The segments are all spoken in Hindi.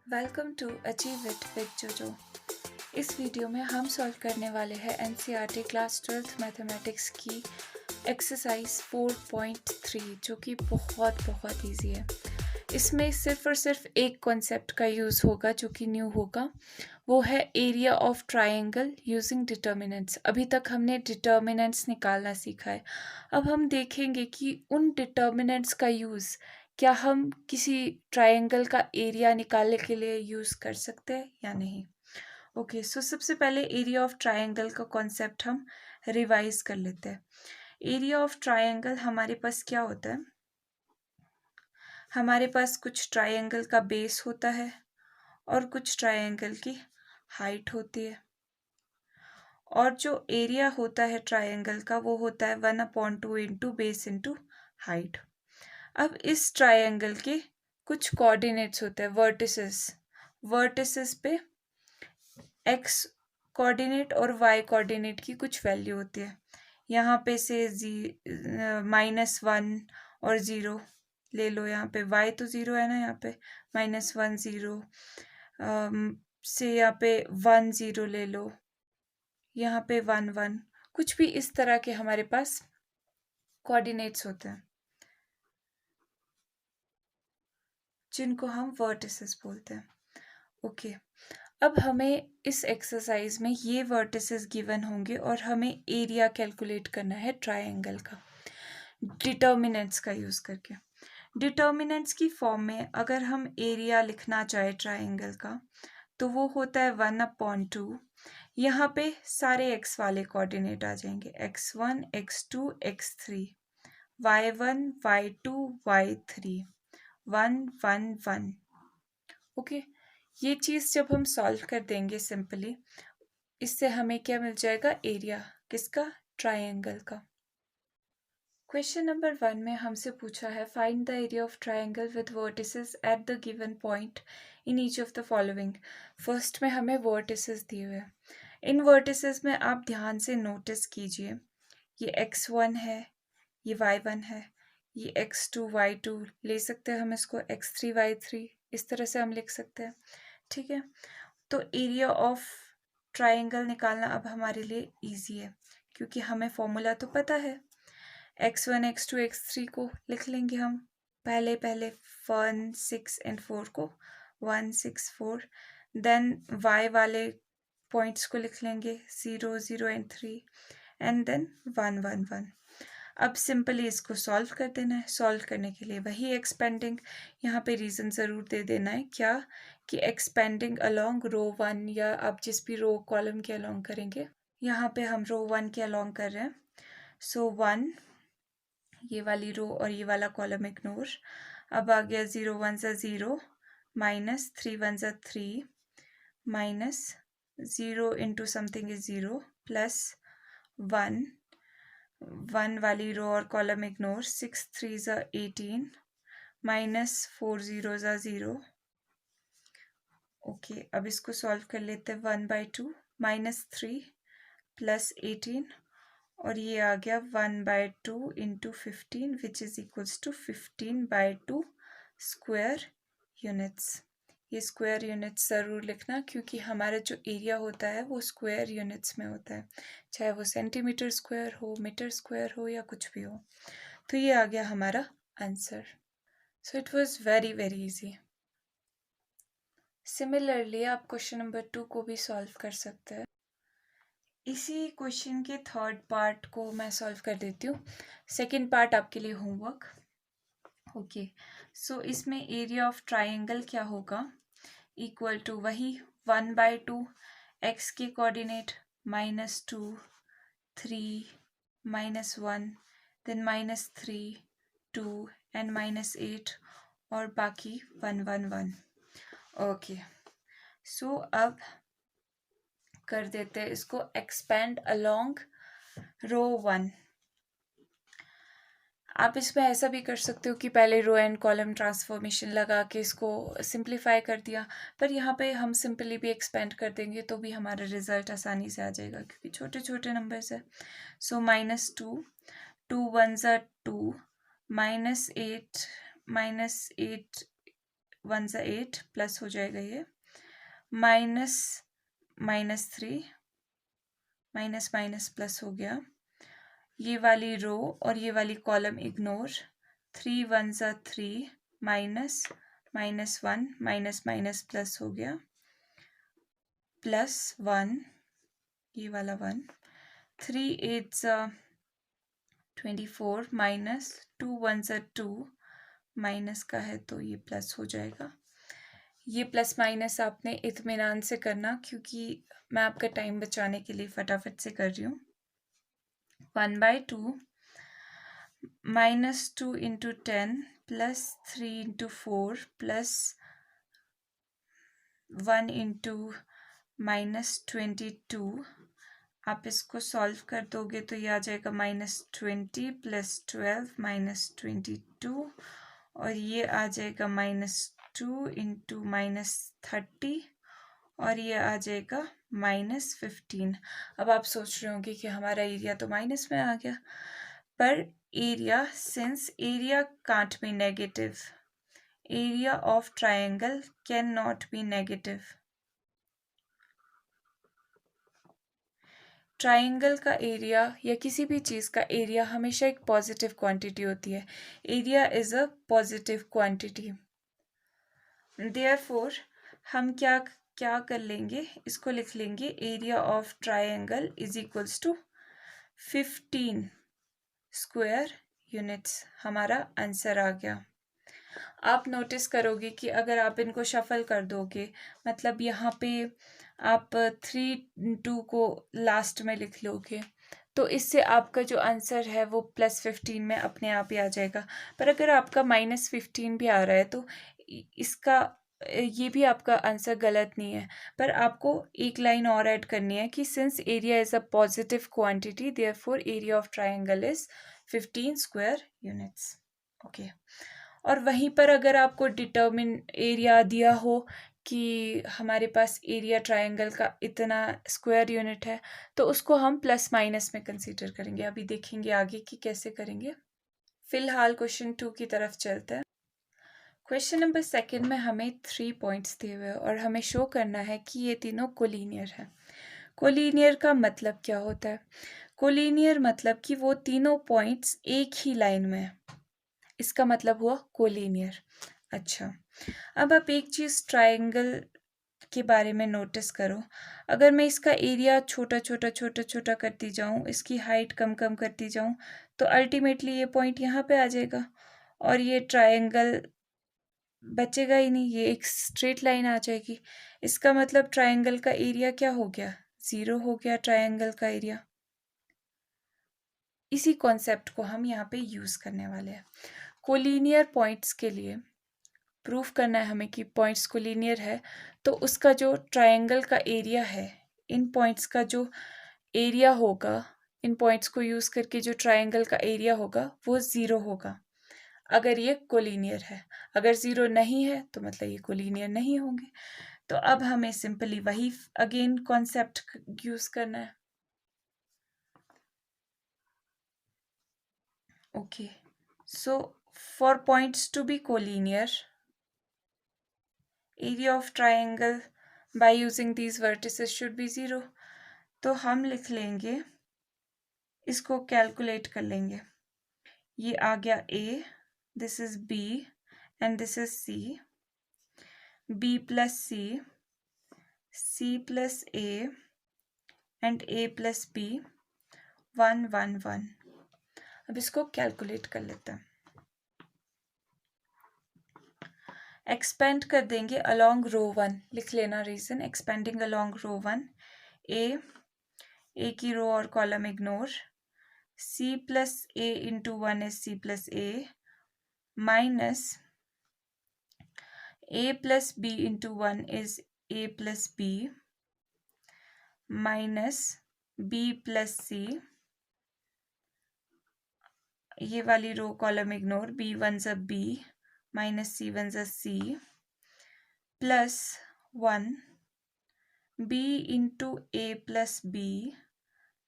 Welcome to achieve it with Jojo. इस वीडियो में हम सॉल्व करने वाले हैं एनसीईआरटी क्लास 12th मैथमेटिक्स की एक्सरसाइज 4.3 जो कि बहुत इजी है। इसमें सिर्फ और सिर्फ एक कॉन्सेप्ट का यूज़ होगा जो कि न्यू होगा, वो है area of triangle using determinants. अभी तक हमने डिटर्मिनेंट्स निकालना सीखा है। अब हम देखेंगे कि उन डिटर्मिनेंट्स का यूज़ क्या हम किसी ट्रायंगल का एरिया निकालने के लिए यूज़ कर सकते हैं या नहीं। ओके, सो सबसे पहले एरिया ऑफ ट्रायंगल का कॉन्सेप्ट हम रिवाइज कर लेते हैं। एरिया ऑफ ट्रायंगल हमारे पास क्या होता है? हमारे पास कुछ ट्रायंगल का बेस होता है और कुछ ट्रायंगल की हाइट होती है, और जो एरिया होता है ट्रायंगल का वो होता है 1/2 इंटू बेस इंटू हाइट। अब इस ट्रायंगल के कुछ कोऑर्डिनेट्स होते हैं, वर्टिसेस पे एक्स कोऑर्डिनेट और वाई कोऑर्डिनेट की कुछ वैल्यू होती है। यहाँ पे से -1 और 0 ले लो। यहाँ पे y तो 0 है ना, यहाँ पे -1 0 से यहाँ पे 1 0 ले लो, यहाँ पे 1 1, कुछ भी इस तरह के हमारे पास कोऑर्डिनेट्स होते हैं जिनको हम वर्टिसेस बोलते हैं। ओके, अब हमें इस एक्सरसाइज में ये वर्टिसेस गिवन होंगे और हमें एरिया कैलकुलेट करना है ट्रायंगल का डिटर्मिनेंट्स का यूज़ करके। डिटर्मिनेंट्स की फॉर्म में अगर हम एरिया लिखना चाहे ट्रायंगल का तो वो होता है 1/2। यहाँ पे सारे x वाले कोऑर्डिनेट आ जाएंगे, x1 x2 x3, y1 y2 y3, 1 1 1। Okay, ये चीज़ जब हम सॉल्व कर देंगे सिंपली, इससे हमें क्या मिल जाएगा? एरिया किसका? ट्रायंगल का। क्वेश्चन नंबर 1 में हमसे पूछा है find the area of triangle with vertices at the given point in each of the following. First में हमें वर्टिसेस दिए हुए हैं। इन वर्टिसेस में आप ध्यान से नोटिस कीजिए, ये x1 है, ये y1 है, ये x2 y2, ले सकते हैं हम इसको x3 y3, इस तरह से हम लिख सकते हैं। ठीक है, तो एरिया ऑफ ट्रायंगल निकालना अब हमारे लिए इजी है क्योंकि हमें फॉर्मूला तो पता है। x1 x2 x3 को लिख लेंगे हम पहले 1 6 एंड 4 को 1 6 4, देन y वाले पॉइंट्स को लिख लेंगे 0 0 एंड 3, एंड देन 1 1 1। अब सिंपली इसको सॉल्व कर देना है। सॉल्व करने के लिए वही एक्सपेंडिंग, यहाँ पे रीज़न ज़रूर दे देना है क्या कि एक्सपेंडिंग अलोंग रो 1, या आप जिस भी रो कॉलम के अलोंग करेंगे। यहाँ पे हम रो 1 के अलोंग कर रहे हैं, सो 1, ये वाली रो और ये वाला कॉलम इग्नोर। अब आ गया 0 1 ज़ा 0, -3 1 ज़ा 3, -0 इंटू समथिंग इज 0, +1, 1 वाली रो और कॉलम इग्नोर, 6 3 ज़ा 18, -4 0 ज़ा 0। ओके, अब इसको सॉल्व कर लेते हैं। 1/2 -3 +18, और ये आ गया 1/2 into 15 which is equals to 15/2 square units. ये स्क्वायर यूनिट्स ज़रूर लिखना क्योंकि हमारा जो एरिया होता है वो स्क्वायर यूनिट्स में होता है, चाहे वो सेंटीमीटर स्क्वायर हो, मीटर स्क्वायर हो, या कुछ भी हो। तो ये आ गया हमारा answer. So it was very easy. Similarly आप क्वेश्चन नंबर 2 को भी सॉल्व कर सकते हैं। इसी क्वेश्चन के थर्ड पार्ट को मैं सॉल्व कर देती हूँ। सेकेंड पार्ट आपके लिए होमवर्क। ओके, सो इसमें एरिया ऑफ ट्रायंगल क्या होगा? इक्वल टू वही 1/2, एक्स के कोऑर्डिनेट -2 3 -1, देन -3 2 एंड -8, और बाकी 1 1 1। ओके, सो अब कर देते हैं इसको एक्सपेंड अलोंग रो 1। आप इसमें ऐसा भी कर सकते हो कि पहले रो एंड कॉलम ट्रांसफॉर्मेशन लगा के इसको सिंप्लीफाई कर दिया, पर यहाँ पे हम सिंपली भी एक्सपेंड कर देंगे तो भी हमारा रिजल्ट आसानी से आ जाएगा क्योंकि छोटे छोटे नंबर्स है। सो -2 2 1 ज़ा 2, -8 -8 वन ज़ा 8 प्लस हो जाएगा ये -3 माइनस माइनस प्लस हो गया, ये वाली रो और ये वाली कॉलम इग्नोर, 3 1 ज़ा 3 माइनस -1 माइनस माइनस प्लस हो गया +1, ये वाला 1, 3 8 ज़ा 24 माइनस 2 1 ज़ा 2 माइनस का है तो ये प्लस हो जाएगा। ये प्लस माइनस आपने इत्मीनान से करना क्योंकि मैं आपका टाइम बचाने के लिए फटाफट से कर रही हूँ। 1/2 -2 into 10 plus 3 into 4 plus 1 into -22। आप इसको सॉल्व कर दोगे तो ये आ जाएगा -20 प्लस 12 -22 और ये आ जाएगा -2 इंटू -30 और ये आ जाएगा -15। अब आप सोच रहे होंगे कि हमारा एरिया तो माइनस में आ गया, पर area, since area can't be negative, area of triangle can not be negative. Triangle का एरिया या किसी भी चीज़ का एरिया हमेशा एक पॉजिटिव क्वांटिटी होती है। Area is a positive quantity. Therefore हम क्या कर लेंगे, इसको लिख लेंगे area of triangle is equals to 15 square units. हमारा आंसर आ गया। आप नोटिस करोगे कि अगर आप इनको शफल कर दोगे, मतलब यहाँ पे आप 3 2 को लास्ट में लिख लोगे तो इससे आपका जो आंसर है वो +15 में अपने आप ही आ जाएगा। पर अगर आपका -15 भी आ रहा है तो इसका ये भी आपका आंसर गलत नहीं है, पर आपको एक लाइन और ऐड करनी है कि since area is a positive quantity therefore area of triangle is 15 square units. Okay, और वहीं पर अगर आपको डिटर्मिन एरिया दिया हो कि हमारे पास एरिया ट्रायंगल का इतना स्क्वायर यूनिट है तो उसको हम प्लस माइनस में कंसीडर करेंगे। अभी देखेंगे आगे कि कैसे करेंगे। फिलहाल क्वेश्चन 2 की तरफ चलते हैं। क्वेश्चन नंबर 2 में हमें 3 पॉइंट्स दिए हुए हैं और हमें शो करना है कि ये तीनों कोलिनियर है। कोलिनियर का मतलब क्या होता है? कोलिनियर मतलब कि वो तीनों पॉइंट्स एक ही लाइन में है, इसका मतलब हुआ कोलिनियर। अच्छा, अब आप एक चीज़ ट्रायंगल के बारे में नोटिस करो, अगर मैं इसका एरिया छोटा छोटा करती जाऊँ, इसकी हाइट कम कम करती जाऊँ तो अल्टीमेटली ये पॉइंट यहाँ पे आ जाएगा और ये ट्रायंगल बचेगा ही नहीं, ये एक स्ट्रेट लाइन आ जाएगी। इसका मतलब ट्रायंगल का एरिया क्या हो गया? 0 हो गया ट्रायंगल का एरिया। इसी कॉन्सेप्ट को हम यहाँ पे यूज़ करने वाले हैं। कोलिनियर पॉइंट्स के लिए प्रूफ करना है हमें कि पॉइंट्स कोलिनियर है, तो उसका जो ट्रायंगल का एरिया है, इन पॉइंट्स का जो एरिया होगा, इन पॉइंट्स को यूज़ करके जो ट्रायंगल का एरिया होगा वो 0 होगा अगर ये कोलिनियर है। अगर 0 नहीं है तो मतलब ये कोलिनियर नहीं होंगे। तो अब हमें सिंपली वही अगेन कॉन्सेप्ट यूज़ करना है। Okay, so for points to be collinear, area of triangle by using these vertices should be 0। तो हम लिख लेंगे, इसको कैलकुलेट कर लेंगे। ये आ गया A, this is B and this is C, B plus C plus A and A plus B, 1 1 1। अब इसको कैलकुलेट कर लेते हैं। एक्सपेंड कर देंगे अलोंग रो 1, लिख लेना reason, expanding along row 1, A की रो और column ignore, C plus A into 1 is C plus A minus A plus B into 1 is A plus B minus B plus C, ये वाली row column ignore, B one ज़ा B माइनस C वन ज़ा C plus 1 B into A plus B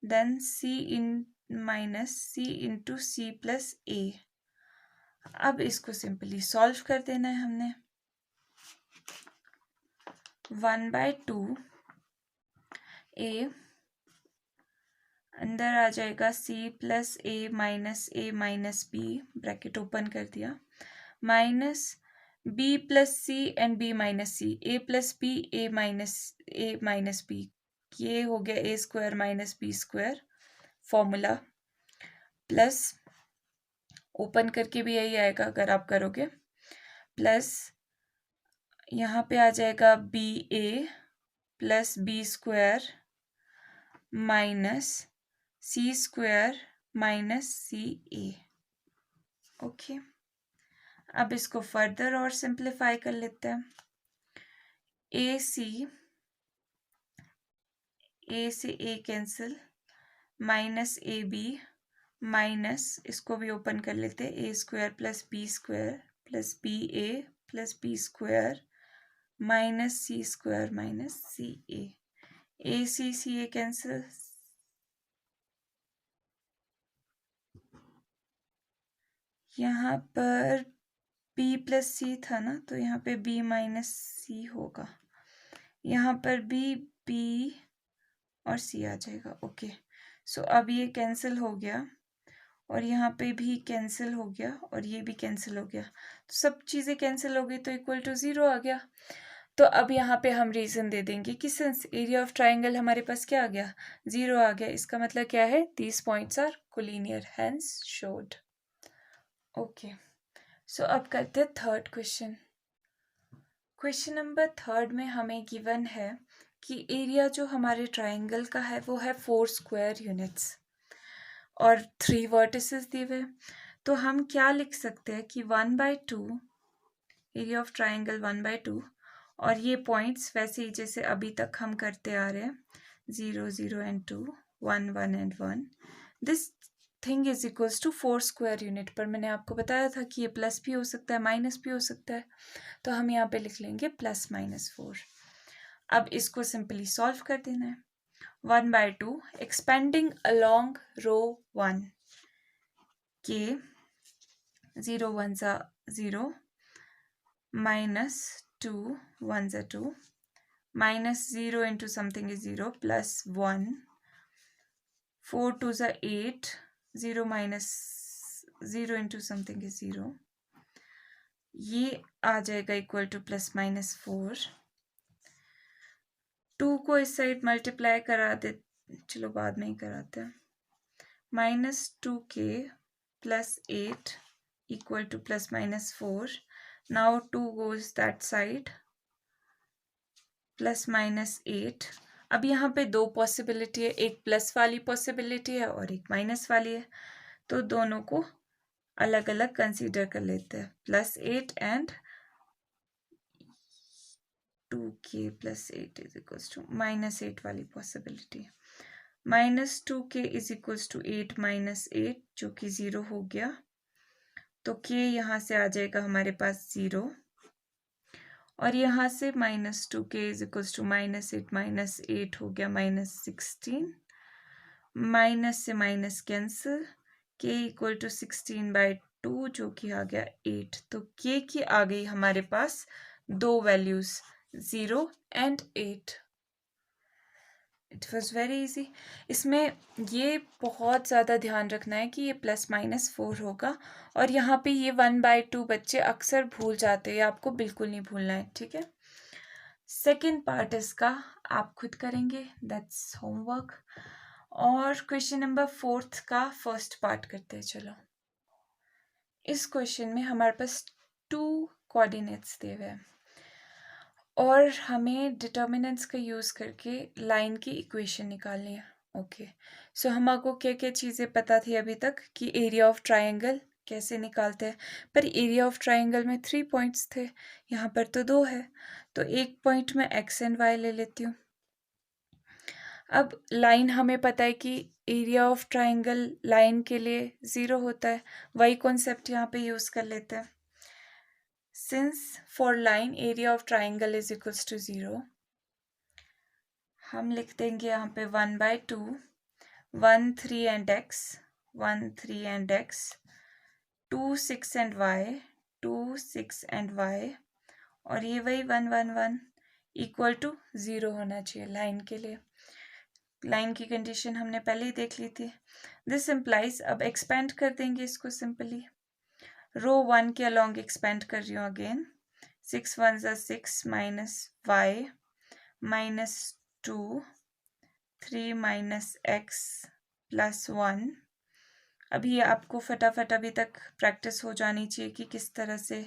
then C इन minus C into C plus A। अब इसको सिंपली सॉल्व कर देना है हमने। 1/2 a, अंदर आ जाएगा c plus a minus b, bracket open कर दिया, minus b plus c and b minus c, a plus b a minus b, ये हो गया a square minus b square formula, plus open करके भी यही आएगा अगर आप करोगे, प्लस यहाँ पे आ जाएगा B A plus B square minus C square minus C A. Okay, अब इसको फर्दर और सिंप्लीफाई कर लेते हैं। ए से A cancel, minus A B minus, इसको भी ओपन कर लेते हैं, A square plus B A plus B square minus C square minus C A C A cancel, यहाँ पर b प्लस सी था ना, तो यहाँ पे b माइनस सी होगा, यहाँ पर b और c आ जाएगा। ओके, सो अब ये कैंसिल हो गया और यहाँ पे भी कैंसिल हो गया और ये भी कैंसिल हो गया, तो सब चीज़ें कैंसिल हो गई तो इक्वल टू 0 आ गया। तो अब यहाँ पे हम रीज़न दे देंगे कि सिंस एरिया ऑफ ट्राइंगल हमारे पास क्या आ गया, 0 आ गया, इसका मतलब क्या है, these points are collinear, hence showed. Okay, so अब करते हैं third question. Question number third में हमें गिवन है कि एरिया जो हमारे ट्राइंगल का है वो है 4 स्क्वायर यूनिट्स और 3 वर्टिसेस दिए हुए, तो हम क्या लिख सकते हैं कि 1/2 एरिया ऑफ ट्राइंगल 1/2, और ये पॉइंट्स वैसे ही जैसे अभी तक हम करते आ रहे हैं, 0 0 and 2, 1 1 and 1, this thing is equals to 4 square unit. पर मैंने आपको बताया था कि ये प्लस भी हो सकता है माइनस भी हो सकता है, तो हम यहाँ पे लिख लेंगे प्लस माइनस 4। अब इसको सिंपली सॉल्व कर देना है। 1/2 एक्सपेंडिंग अलोंग रो 1 के 0 1 0 minus 2 1 2 minus 0 into something is 0 plus 1, 4 2 8, 0 minus 0 into something is 0, ये आ जाएगा इक्वल टू प्लस माइनस 4। 2 को इस साइड मल्टीप्लाई करा दे, चलो बाद में ही कराते हैं, -2k plus 8 equal to plus minus 4. Now 2 goes that side, plus minus 8. अब यहाँ पे दो पॉसिबिलिटी है, एक प्लस वाली पॉसिबिलिटी है और एक माइनस वाली है, तो दोनों को अलग अलग कंसीडर कर लेते हैं, +8 and 2k plus 8 is equals to -8 वाली possibility, -2k is equals to 8 minus 8 जो कि 0 हो गया, तो k यहाँ से आ जाएगा हमारे पास 0, और यहाँ से -2k is equals to -8 minus 8 हो गया -16, माइनस से minus cancel, k equal to 16/2 जो कि आ गया 8, तो k की आ गई हमारे पास दो values 0 and 8। It was very easy. इसमें ये बहुत ज़्यादा ध्यान रखना है कि ये +-4 होगा, और यहाँ पे ये 1/2 बच्चे अक्सर भूल जाते हैं, आपको बिल्कुल नहीं भूलना है, ठीक है। सेकेंड पार्ट इसका आप खुद करेंगे, दैट्स होमवर्क। और क्वेश्चन नंबर 4 का फर्स्ट पार्ट करते हैं। चलो, इस क्वेश्चन में हमारे पास 2 कोऑर्डिनेट्स दिए हुए हैं और हमें डिटर्मिनेंट्स का यूज़ करके लाइन की इक्वेशन निकालनी है। ओके, सो हमको क्या क्या चीज़ें पता थी अभी तक कि एरिया ऑफ ट्रायंगल कैसे निकालते हैं, पर एरिया ऑफ ट्रायंगल में 3 पॉइंट्स थे, यहाँ पर तो 2 है, तो एक पॉइंट में x एंड y ले लेती हूँ। अब लाइन हमें पता है कि एरिया ऑफ ट्रायंगल लाइन के लिए 0 होता है, वही कॉन्सेप्ट यहाँ पे यूज़ कर लेते हैं। Since for line area of triangle is equals to 0, हम लिख देंगे यहाँ पे 1/2, 1 3 and x, 1 3 and x, 2 6 and y, 2 6 and y, और ये वही 1 1 1, इक्वल टू 0 होना चाहिए लाइन के लिए। लाइन की कंडीशन हमने पहले ही देख ली थी। दिस इम्प्लाइज, अब एक्सपेंड कर देंगे इसको सिंपली, रो 1 के अलॉन्ग एक्सपेंड कर रही हूँ अगेन, 6 1 ज़ा 6 minus y minus 2 3 minus x plus 1। अभी आपको फटाफट अभी तक प्रैक्टिस हो जानी चाहिए कि किस तरह से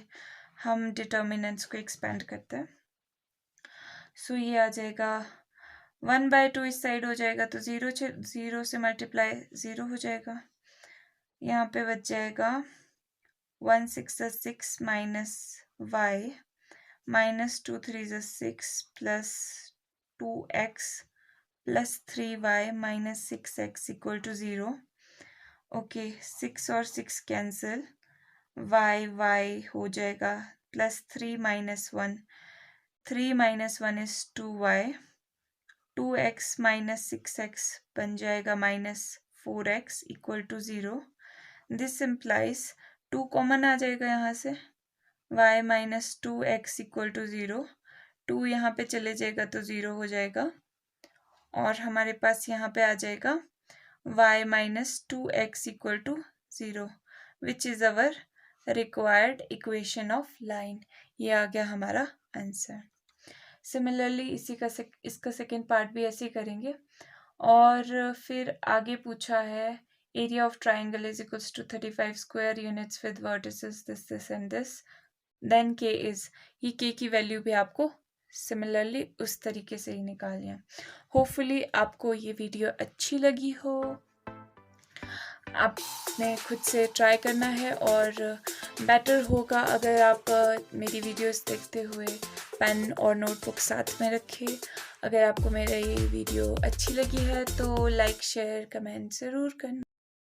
हम डिटर्मिनेंट्स को एक्सपेंड करते हैं। सो ये आ जाएगा 1/2 इस साइड हो जाएगा तो 0 से मल्टीप्लाई 0 हो जाएगा। यहाँ पे बच जाएगा 1 6 ज़ा 6 माइनस वाई माइनस 2 3 ज़ा 6 plus 2x plus 3y minus 6x equal to 0। Okay, 6 और 6 कैंसिल, y हो जाएगा plus 3 minus 1, 3 minus 1 is 2y, 2x minus 6x बन जाएगा minus 4x equal to 0। This implies 2 common आ जाएगा यहाँ से, y minus 2x equal to 0, 2 यहाँ पे चले जाएगा तो 0 हो जाएगा और हमारे पास यहाँ पे आ जाएगा y minus 2x equal to 0 which is our required equation of line. ये आ गया हमारा आंसर। सिमिलरली इसका सेकेंड पार्ट भी ऐसे ही करेंगे। और फिर आगे पूछा है area of triangle is equals to 35 square units with vertices this and this, then k is, ये k की वैल्यू भी आपको सिमिलरली उस तरीके से ही निकालनी है। होपफुली आपको ये वीडियो अच्छी लगी हो, आपने खुद से ट्राई करना है और बेटर होगा अगर आप मेरी वीडियोस देखते हुए पेन और नोटबुक साथ में रखें। अगर आपको मेरा ये वीडियो अच्छी लगी है तो लाइक शेयर कमेंट ज़रूर करना।